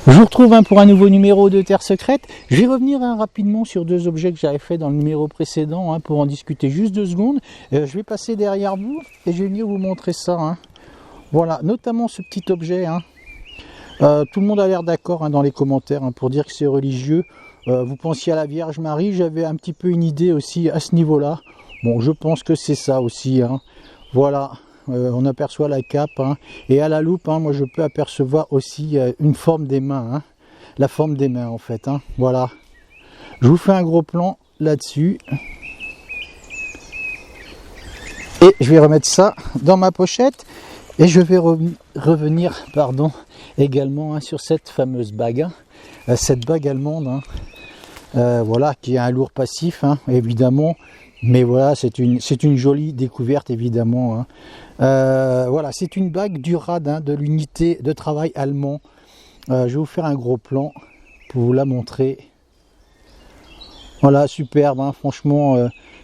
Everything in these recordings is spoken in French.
Je vous retrouve pour un nouveau numéro de Terre Secrète. Je vais revenir rapidement sur deux objets que j'avais fait dans le numéro précédent pour en discuter juste 2 secondes. Je vais passer derrière vous et je vais venir vous montrer ça. Voilà, notamment ce petit objet. Tout le monde a l'air d'accord dans les commentaires pour dire que c'est religieux. Vous pensiez à la Vierge Marie, j'avais un petit peu une idée aussi à ce niveau-là. Bon, je pense que c'est ça aussi. Voilà. On aperçoit la cape et à la loupe moi je peux apercevoir aussi une forme des mains, la forme des mains en fait. Voilà, je vous fais un gros plan là-dessus et je vais remettre ça dans ma pochette et je vais revenir également sur cette fameuse bague, cette bague allemande, voilà, qui a un lourd passif évidemment. Mais voilà, c'est une jolie découverte évidemment. Voilà, c'est une bague du RAD, de l'unité de travail allemand. Je vais vous faire un gros plan pour vous la montrer. Voilà, superbe, franchement,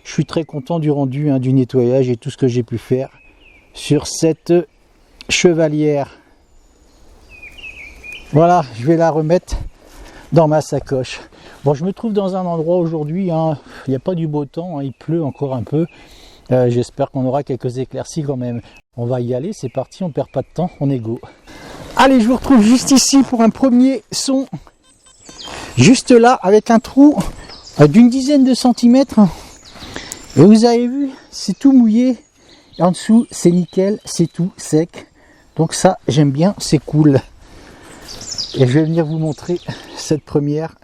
je suis très content du rendu, du nettoyage et tout ce que j'ai pu faire sur cette chevalière. Voilà, je vais la remettre dans ma sacoche. Bon, je me trouve dans un endroit aujourd'hui, il n'y a pas du beau temps, il pleut encore un peu. J'espère qu'on aura quelques éclaircies quand même. On va y aller, c'est parti, on perd pas de temps, on est go. Allez, je vous retrouve juste ici pour un premier son. Juste là, avec un trou d'une dizaine de centimètres. Et vous avez vu, c'est tout mouillé. Et en dessous, c'est nickel, c'est tout sec. Donc ça, j'aime bien, c'est cool. Et je vais venir vous montrer cette première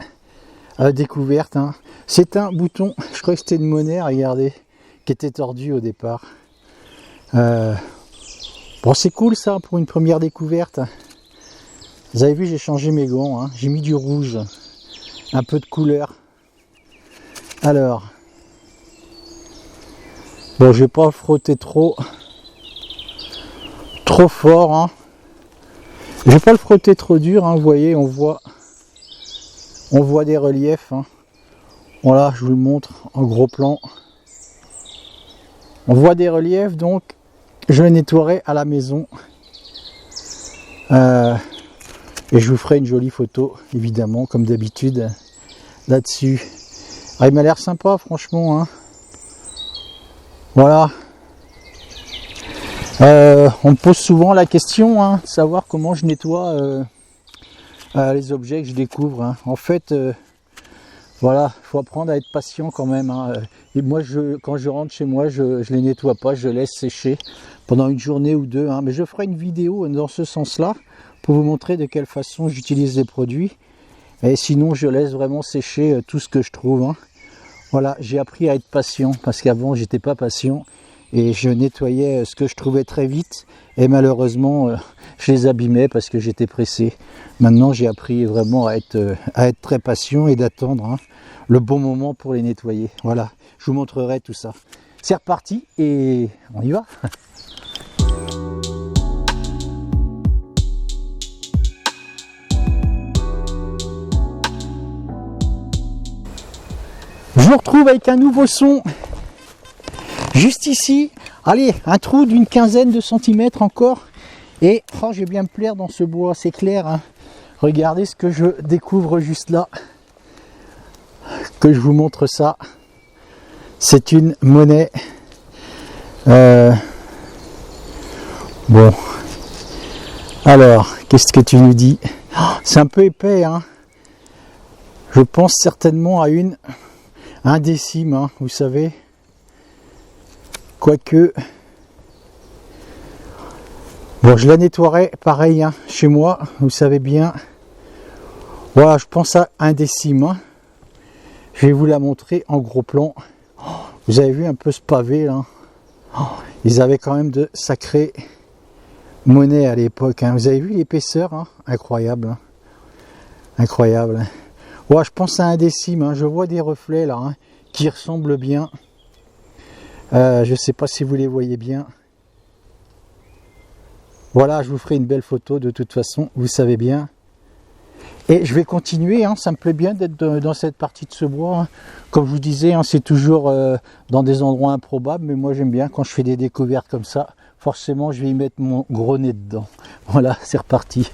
découverte. C'est un bouton, je crois que c'était une monnaie, regardez, qui était tordu au départ. Bon, c'est cool ça pour une première découverte. Vous avez vu, j'ai changé mes gants, j'ai mis du rouge, un peu de couleur. Alors, bon, je vais pas frotter trop fort. Je vais pas le frotter trop dur, vous voyez, on voit des reliefs. Voilà, je vous le montre en gros plan. On voit des reliefs, donc je le nettoierai à la maison. Et je vous ferai une jolie photo, évidemment, comme d'habitude, là-dessus. Il m'a l'air sympa, franchement. Voilà. On me pose souvent la question de savoir comment je nettoie les objets que je découvre. En fait, voilà, il faut apprendre à être patient quand même. Et moi, quand je rentre chez moi, je les nettoie pas, je laisse sécher pendant une journée ou deux. Mais je ferai une vidéo dans ce sens-là pour vous montrer de quelle façon j'utilise les produits. Et sinon, je laisse vraiment sécher tout ce que je trouve. Voilà, j'ai appris à être patient parce qu'avant, j'étais pas patient. Et je nettoyais ce que je trouvais très vite et malheureusement je les abîmais parce que j'étais pressé. Maintenant j'ai appris vraiment à être très patient et d'attendre le bon moment pour les nettoyer. Voilà, je vous montrerai tout ça. C'est reparti et on y va. Je vous retrouve avec un nouveau son. Juste ici, allez, un trou d'une quinzaine de centimètres encore. Et je vais bien me plaire dans ce bois, c'est clair. Regardez ce que je découvre juste là. Que je vous montre ça. C'est une monnaie. Bon. Alors, qu'est-ce que tu nous dis? C'est un peu épais. Je pense certainement à un décime, vous savez. Quoique, bon, je la nettoierai pareil chez moi, vous savez bien. Voilà, je pense à un décime. Je vais vous la montrer en gros plan. Vous avez vu un peu ce pavé là. Ils avaient quand même de sacrées monnaies à l'époque. Vous avez vu l'épaisseur, incroyable. Incroyable. Voilà, je pense à un décime. Je vois des reflets là qui ressemblent bien. Je ne sais pas si vous les voyez bien. Voilà, je vous ferai une belle photo de toute façon, vous savez bien. Et je vais continuer, ça me plaît bien d'être dans cette partie de ce bois. Comme je vous disais, c'est toujours dans des endroits improbables, mais moi j'aime bien quand je fais des découvertes comme ça. Forcément, je vais y mettre mon gros nez dedans. Voilà, c'est reparti.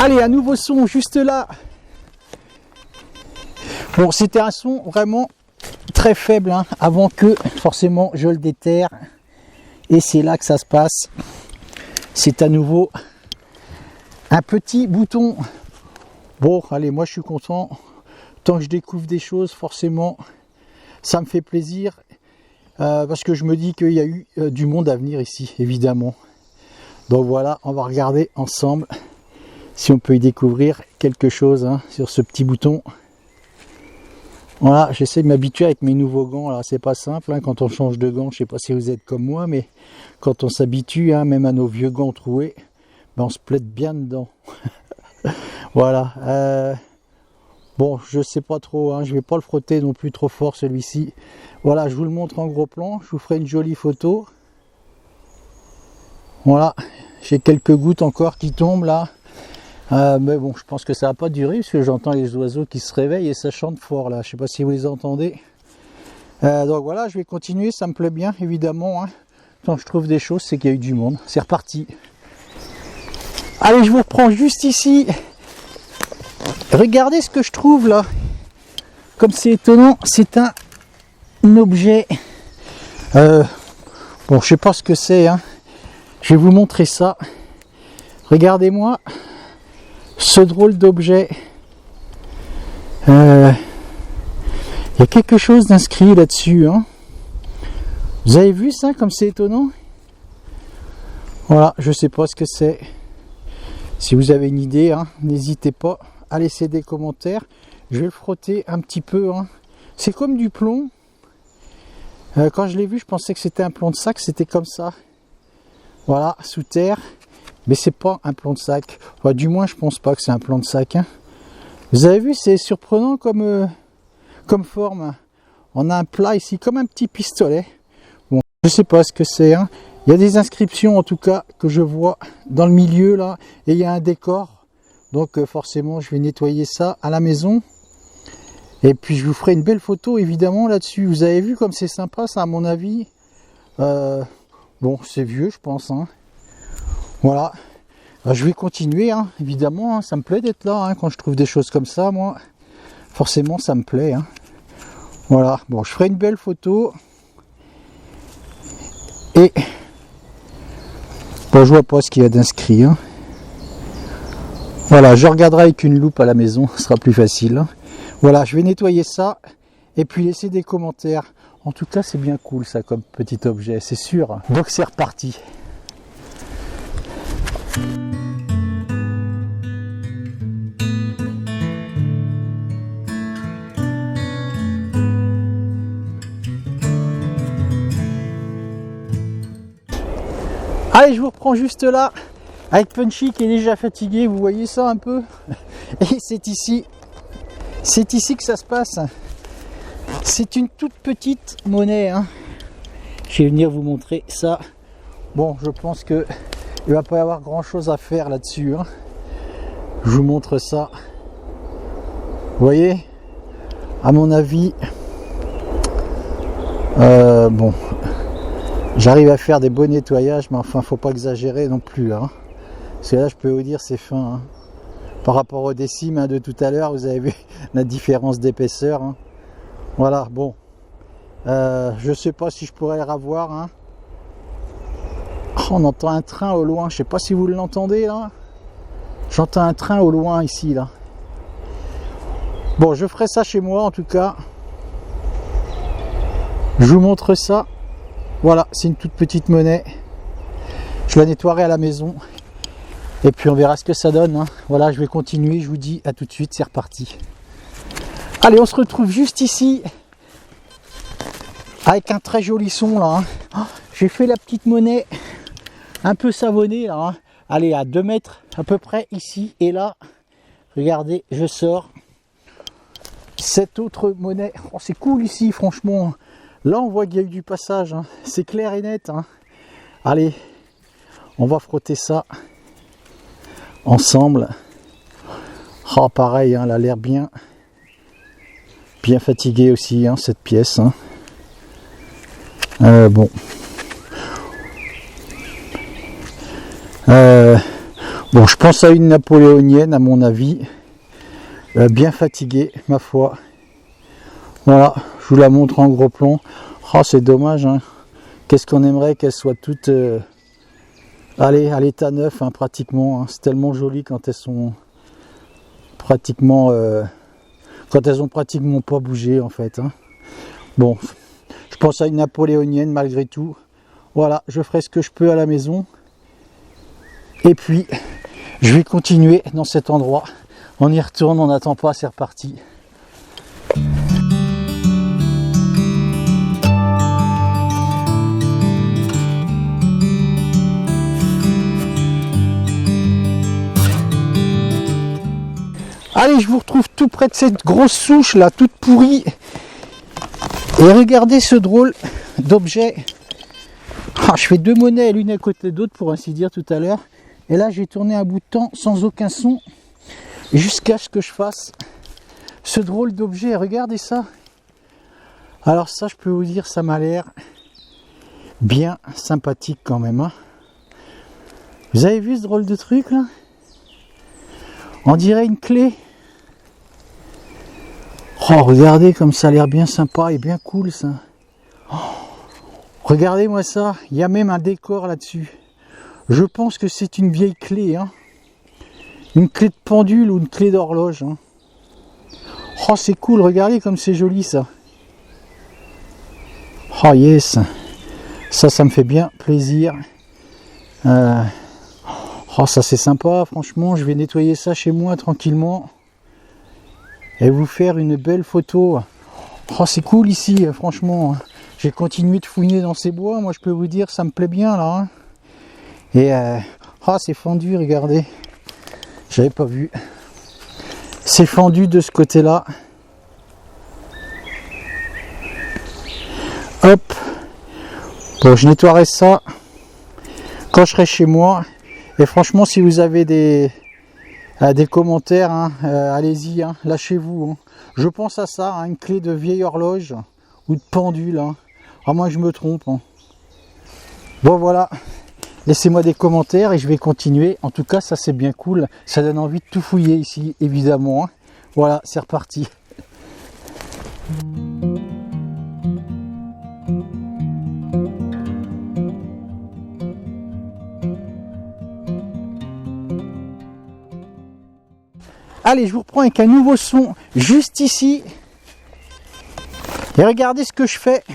Allez, un nouveau son juste là. Bon, c'était un son vraiment très faible, hein, avant que forcément je le déterre. Et c'est là que ça se passe. C'est à nouveau un petit bouton. Bon, allez, moi je suis content. Tant que je découvre des choses, forcément, ça me fait plaisir. Parce que je me dis qu'il y a eu du monde à venir ici, évidemment. Donc voilà, on va regarder ensemble si on peut y découvrir quelque chose, hein, sur ce petit bouton. Voilà, j'essaie de m'habituer avec mes nouveaux gants. Alors c'est pas simple, hein, quand on change de gants. Je sais pas si vous êtes comme moi, mais quand on s'habitue, hein, même à nos vieux gants troués, ben on se plaide bien dedans. Voilà. Bon, je sais pas trop, hein, je vais pas le frotter non plus trop fort celui-ci. Voilà, je vous le montre en gros plan. Je vous ferai une jolie photo. Voilà, j'ai quelques gouttes encore qui tombent là. Mais bon, je pense que ça va pas durer parce que j'entends les oiseaux qui se réveillent et ça chante fort là. Je sais pas si vous les entendez. Donc voilà, je vais continuer, ça me plaît bien évidemment, hein. Quand je trouve des choses, c'est qu'il y a eu du monde. C'est reparti. Allez, je vous reprends juste ici. Regardez ce que je trouve là. Comme c'est étonnant, c'est un objet. Bon, je sais pas ce que c'est, hein. Je vais vous montrer ça. Regardez-moi ce drôle d'objet. Il y a quelque chose d'inscrit là-dessus, hein. Vous avez vu ça, comme c'est étonnant? Voilà, je sais pas ce que c'est. Si vous avez une idée, hein, n'hésitez pas à laisser des commentaires. Je vais le frotter un petit peu, hein. C'est comme du plomb. Quand je l'ai vu, je pensais que c'était un plomb de sac, c'était comme ça. Voilà, sous terre. Mais c'est pas un plomb de sac. Enfin, du moins, je pense pas que c'est un plomb de sac, hein. Vous avez vu, c'est surprenant comme forme. On a un plat ici, comme un petit pistolet. Bon, je sais pas ce que c'est, hein. Il y a des inscriptions en tout cas que je vois dans le milieu là. Et il y a un décor. Donc forcément, je vais nettoyer ça à la maison. Et puis je vous ferai une belle photo évidemment là-dessus. Vous avez vu comme c'est sympa ça, à mon avis. Bon, c'est vieux, je pense, hein. Voilà. Je vais continuer, hein, évidemment. Hein, ça me plaît d'être là, hein, quand je trouve des choses comme ça, moi. Forcément, ça me plaît, hein. Voilà. Bon, je ferai une belle photo. Et bon, je vois pas ce qu'il y a d'inscrit, hein. Voilà, je regarderai avec une loupe à la maison, ce sera plus facile, hein. Voilà, je vais nettoyer ça et puis laisser des commentaires. En tout cas, c'est bien cool ça comme petit objet, c'est sûr. Donc c'est reparti. Allez, je vous reprends juste là, avec Punchy qui est déjà fatigué, vous voyez ça un peu? Et c'est ici que ça se passe. C'est une toute petite monnaie, hein. Je vais venir vous montrer ça. Bon, je pense que il va pas y avoir grand chose à faire là-dessus, hein. Je vous montre ça. Vous voyez? À mon avis, bon, j'arrive à faire des beaux nettoyages, mais enfin, faut pas exagérer non plus, hein. Parce que là, je peux vous dire, c'est fin, hein. Par rapport au décime, hein, de tout à l'heure, vous avez vu la différence d'épaisseur, hein. Voilà, bon. Je sais pas si je pourrais les revoir, hein. Oh, on entend un train au loin, je sais pas si vous l'entendez là. J'entends un train au loin ici, là. Bon, je ferai ça chez moi en tout cas. Je vous montre ça. Voilà, c'est une toute petite monnaie. Je la nettoierai à la maison. Et puis on verra ce que ça donne, hein. Voilà, je vais continuer, je vous dis à tout de suite, c'est reparti. Allez, on se retrouve juste ici. Avec un très joli son là, hein. Oh, j'ai fait la petite monnaie un peu savonnée là, hein. Allez, à 2 mètres à peu près ici. Et là, regardez, je sors cette autre monnaie. Oh, c'est cool ici, franchement. Là, on voit qu'il y a eu du passage, hein. C'est clair et net, hein. Allez, on va frotter ça ensemble. Oh, pareil, hein, elle a l'air bien fatiguée aussi, hein, cette pièce, hein. Bon. Bon, je pense à une napoléonienne à mon avis. Bien fatiguée, ma foi. Voilà, je vous la montre en gros plan. Oh, c'est dommage, hein. Qu'est-ce qu'on aimerait qu'elles soient toutes allez, à l'état neuf, hein, pratiquement. Hein. C'est tellement joli quand elles sont pratiquement quand elles ont pratiquement pas bougé en fait. Hein. Bon, je pense à une napoléonienne malgré tout. Voilà, je ferai ce que je peux à la maison. Et puis, je vais continuer dans cet endroit. On y retourne, on n'attend pas, c'est reparti. Allez, je vous retrouve tout près de cette grosse souche là, toute pourrie. Et regardez ce drôle d'objet. Ah, je fais deux monnaies l'une à côté de l'autre pour ainsi dire tout à l'heure. Et là j'ai tourné un bout de temps sans aucun son. Jusqu'à ce que je fasse ce drôle d'objet. Regardez ça. Alors ça je peux vous dire, ça m'a l'air bien sympathique quand même. Hein. Vous avez vu ce drôle de truc là? On dirait une clé. Oh, regardez comme ça a l'air bien sympa et bien cool ça. Oh, regardez-moi ça, il y a même un décor là-dessus. Je pense que c'est une vieille clé. Hein. Une clé de pendule ou une clé d'horloge. Hein. Oh, c'est cool, regardez comme c'est joli ça. Oh yes, ça me fait bien plaisir. Oh, ça c'est sympa, franchement, je vais nettoyer ça chez moi tranquillement. Et vous faire une belle photo. Oh, c'est cool ici, franchement. J'ai continué de fouiner dans ces bois, moi je peux vous dire, ça me plaît bien là. Hein. Et oh, c'est fendu, regardez. J'avais pas vu. C'est fendu de ce côté-là. Hop. Bon, je nettoierai ça quand je serai chez moi. Et franchement, si vous avez des commentaires, hein, allez-y, hein, lâchez-vous. Hein. Je pense à ça, hein, une clé de vieille horloge ou de pendule. Hein. Ah, moi, je me trompe. Hein. Bon, voilà. Laissez-moi des commentaires et je vais continuer. En tout cas, ça, c'est bien cool. Ça donne envie de tout fouiller ici, évidemment. Hein. Voilà, c'est reparti. Allez, je vous reprends avec un nouveau son juste ici. Et regardez ce que je fais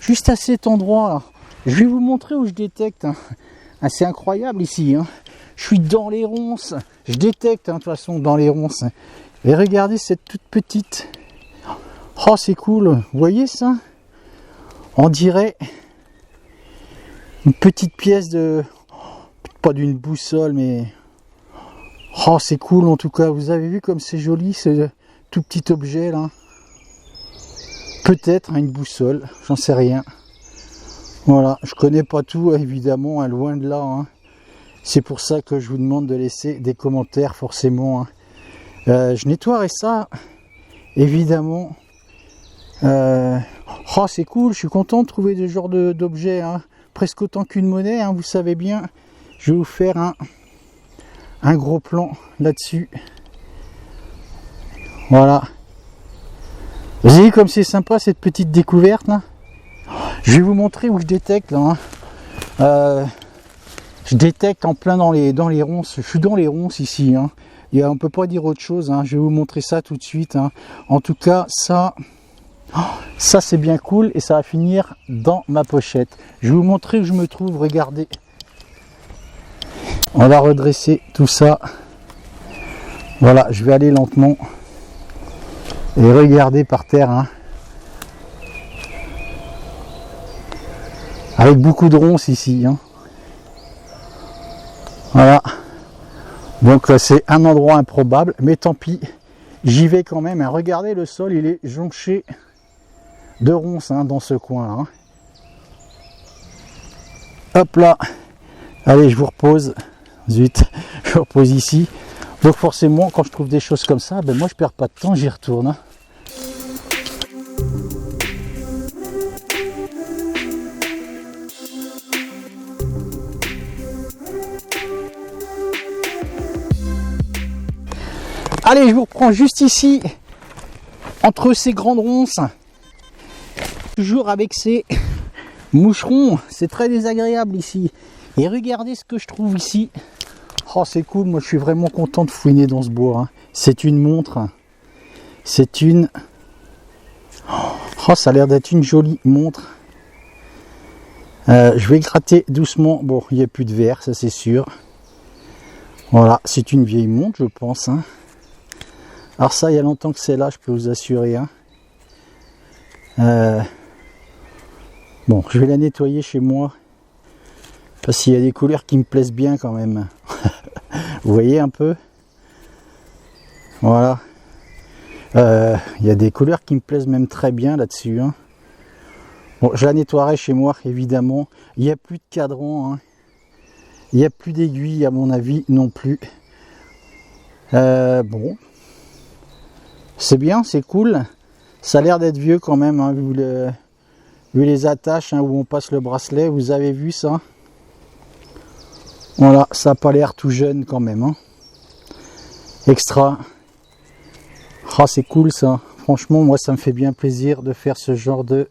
juste à cet endroit là. Je vais vous montrer où je détecte. Hein. Ah, c'est incroyable ici. Hein. Je suis dans les ronces. Je détecte hein, de toute façon dans les ronces. Et regardez cette toute petite. Oh, c'est cool. Vous voyez ça? On dirait une petite pièce de... Pas d'une boussole, mais... Oh, c'est cool en tout cas, vous avez vu comme c'est joli ce tout petit objet là. Peut-être hein, une boussole, j'en sais rien. Voilà, je connais pas tout évidemment, hein, loin de là. Hein. C'est pour ça que je vous demande de laisser des commentaires forcément. Hein. Je nettoierai ça, évidemment. Oh, c'est cool, je suis content de trouver ce genre d'objet, hein. Presque autant qu'une monnaie, hein, vous savez bien. Je vais vous faire un gros plan là-dessus. Voilà. Vous voyez comme c'est sympa cette petite découverte là. Je vais vous montrer où je détecte là. Hein. Je détecte en plein dans les ronces. Je suis dans les ronces ici. Hein. Et on peut pas dire autre chose. Hein. Je vais vous montrer ça tout de suite. Hein. En tout cas, ça c'est bien cool et ça va finir dans ma pochette. Je vais vous montrer où je me trouve. Regardez. On va redresser tout ça. Voilà, je vais aller lentement. Et regardez par terre. Hein. Avec beaucoup de ronces ici. Hein. Voilà. Donc c'est un endroit improbable. Mais tant pis. J'y vais quand même. Hein. Regardez le sol, il est jonché de ronces hein, dans ce coin. Hein. Hop là. Allez, je vous repose. Zut, je repose ici. Donc forcément, quand je trouve des choses comme ça, ben moi je perds pas de temps, j'y retourne. Hein. Allez, je vous reprends juste ici, entre ces grandes ronces, toujours avec ces moucherons. C'est très désagréable ici. Et regardez ce que je trouve ici. Oh, c'est cool, moi je suis vraiment content de fouiner dans ce bois. Hein. C'est une montre. C'est une... Oh, ça a l'air d'être une jolie montre. Je vais gratter doucement. Bon, il n'y a plus de verre, ça c'est sûr. Voilà, c'est une vieille montre, je pense. Hein. Alors ça, il y a longtemps que c'est là, je peux vous assurer. Hein. Bon, je vais la nettoyer chez moi. Parce qu'il y a des couleurs qui me plaisent bien quand même. Vous voyez un peu? Voilà. Il y a des couleurs qui me plaisent même très bien là-dessus. Hein. Bon, je la nettoierai chez moi, évidemment. Il n'y a plus de cadran. Hein. Il n'y a plus d'aiguilles, à mon avis, non plus. Bon. C'est bien, c'est cool. Ça a l'air d'être vieux quand même, hein, vu les attaches hein, où on passe le bracelet. Vous avez vu ça? Voilà, ça n'a pas l'air tout jeune quand même. Hein. Extra. Ah, c'est cool ça. Franchement, moi, ça me fait bien plaisir de faire ce genre de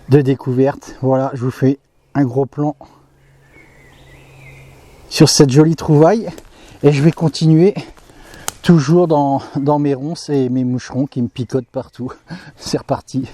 découverte. Voilà, je vous fais un gros plan sur cette jolie trouvaille. Et je vais continuer toujours dans mes ronces et mes moucherons qui me picotent partout. C'est reparti.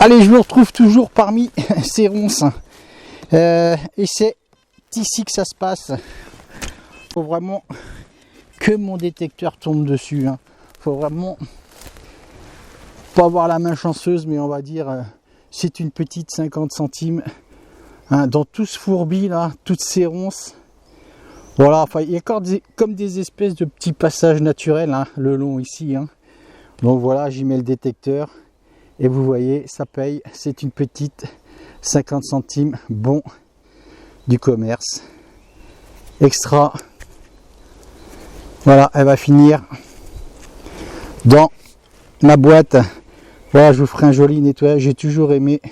Allez, je vous retrouve toujours parmi ces ronces. Et c'est ici que ça se passe. Faut vraiment que mon détecteur tombe dessus. Hein. Faut vraiment pas avoir la main chanceuse, mais on va dire c'est une petite 50 centimes. Hein, dans tout ce fourbi là, toutes ces ronces. Voilà, enfin, il y a comme des espèces de petits passages naturels hein, le long ici. Hein. Donc voilà, j'y mets le détecteur. Et vous voyez, ça paye, c'est une petite 50 centimes, bon, du commerce, extra. Voilà, elle va finir dans ma boîte. Voilà, je vous ferai un joli nettoyage, j'ai toujours aimé.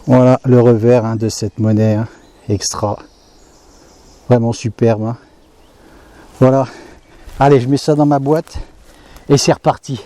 Voilà, le revers hein, de cette monnaie, hein, extra. Vraiment superbe. Hein. Voilà, allez, je mets ça dans ma boîte et c'est reparti.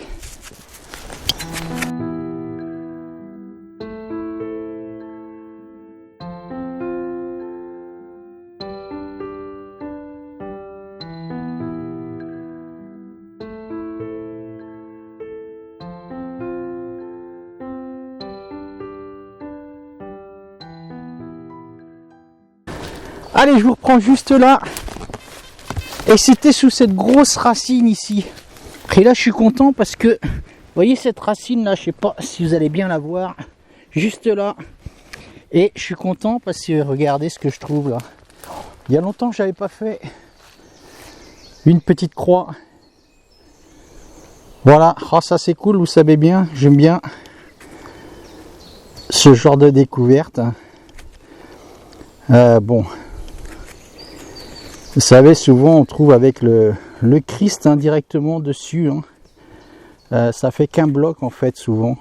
Allez, je vous reprends juste là. Et c'était sous cette grosse racine ici. Et là, je suis content parce que, vous voyez cette racine là, je sais pas si vous allez bien la voir. Juste là. Et je suis content parce que regardez ce que je trouve là. Il y a longtemps que j'avais pas fait une petite croix. Voilà, oh, ça c'est cool, vous savez bien, j'aime bien ce genre de découverte. Bon. Vous savez, souvent on trouve avec le Christ indirectement dessus. Hein. Ça fait qu'un bloc en fait, souvent.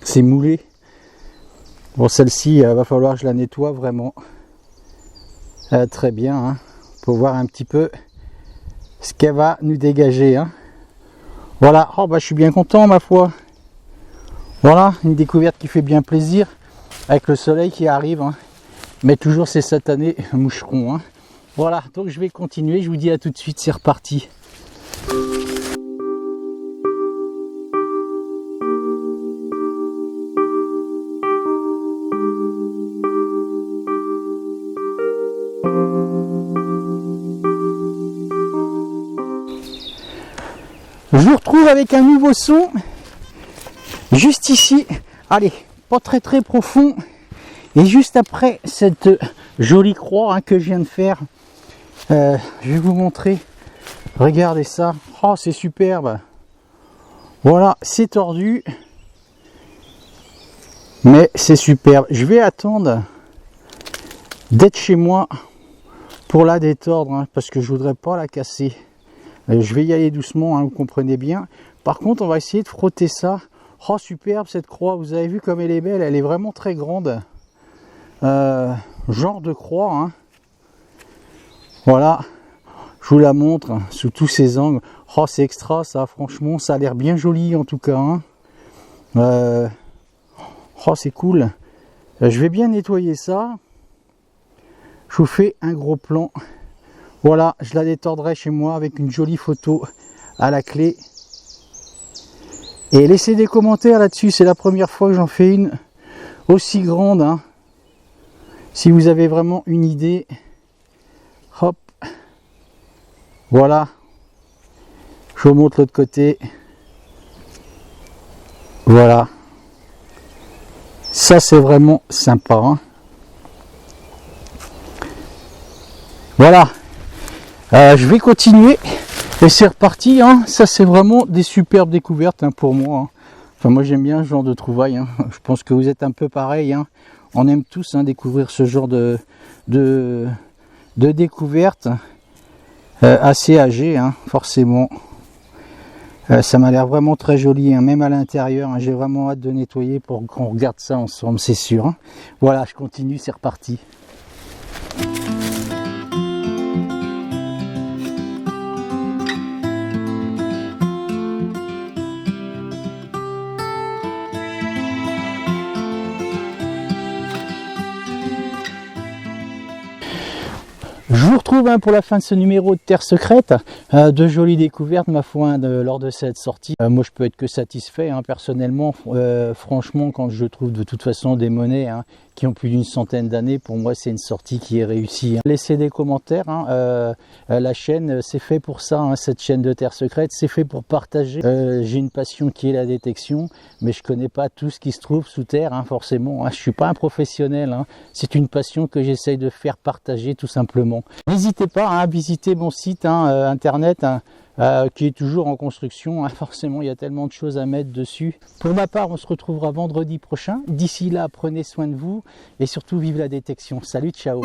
C'est moulé. Bon, celle-ci, va falloir que je la nettoie vraiment. Très bien. Hein. Pour voir un petit peu ce qu'elle va nous dégager. Hein. Voilà. Oh, bah, je suis bien content, ma foi. Voilà, une découverte qui fait bien plaisir. Avec le soleil qui arrive. Hein. Mais toujours ces satanés moucherons. Hein. Voilà, donc je vais continuer, je vous dis à tout de suite, c'est reparti. Je vous retrouve avec un nouveau son, juste ici, allez, pas très très profond, et juste après cette jolie croix hein, que je viens de faire, je vais vous montrer, regardez ça, oh c'est superbe, voilà, c'est tordu, mais c'est superbe. Je vais attendre d'être chez moi pour la détordre, hein, parce que je voudrais pas la casser. Je vais y aller doucement, hein, vous comprenez bien. Par contre, on va essayer de frotter ça. Oh, superbe cette croix, vous avez vu comme elle est belle, elle est vraiment très grande. Genre de croix. Hein. Voilà, je vous la montre sous tous ses angles. Oh, c'est extra ça, franchement, ça a l'air bien joli en tout cas. Hein. Oh, c'est cool. Je vais bien nettoyer ça. Je vous fais un gros plan. Voilà, je la détordrai chez moi avec une jolie photo à la clé. Et laissez des commentaires là-dessus, c'est la première fois que j'en fais une aussi grande. Hein. Si vous avez vraiment une idée, hop, voilà. Je vous montre l'autre côté. Voilà. Ça c'est vraiment sympa. Hein. Voilà. Je vais continuer et c'est reparti. Hein. Ça c'est vraiment des superbes découvertes hein, pour moi. Hein. Enfin moi j'aime bien ce genre de trouvailles. Hein. Je pense que vous êtes un peu pareil. Hein. On aime tous hein, découvrir ce genre de découvertes assez âgées hein, forcément. Ça m'a l'air vraiment très joli, hein, même à l'intérieur. Hein. J'ai vraiment hâte de nettoyer pour qu'on regarde ça ensemble, c'est sûr. Hein. Voilà, je continue, c'est reparti. Je vous retrouve hein, pour la fin de ce numéro de Terre Secrète. De jolies découvertes, ma foi, lors de cette sortie. Moi, je peux être que satisfait, hein, personnellement. Franchement, quand je trouve de toute façon des monnaies hein, qui ont plus d'une centaine d'années, pour moi, c'est une sortie qui est réussie. Hein. Laissez des commentaires. Hein, la chaîne, c'est fait pour ça. Hein, cette chaîne de Terre Secrète, c'est fait pour partager. J'ai une passion qui est la détection, mais je connais pas tout ce qui se trouve sous terre, hein, forcément. Hein. Je suis pas un professionnel. Hein. C'est une passion que j'essaye de faire partager, tout simplement. N'hésitez pas hein, à visiter mon site hein, internet hein, qui est toujours en construction. Hein. Forcément, il y a tellement de choses à mettre dessus. Pour ma part, on se retrouvera vendredi prochain. D'ici là, prenez soin de vous et surtout vive la détection. Salut, ciao!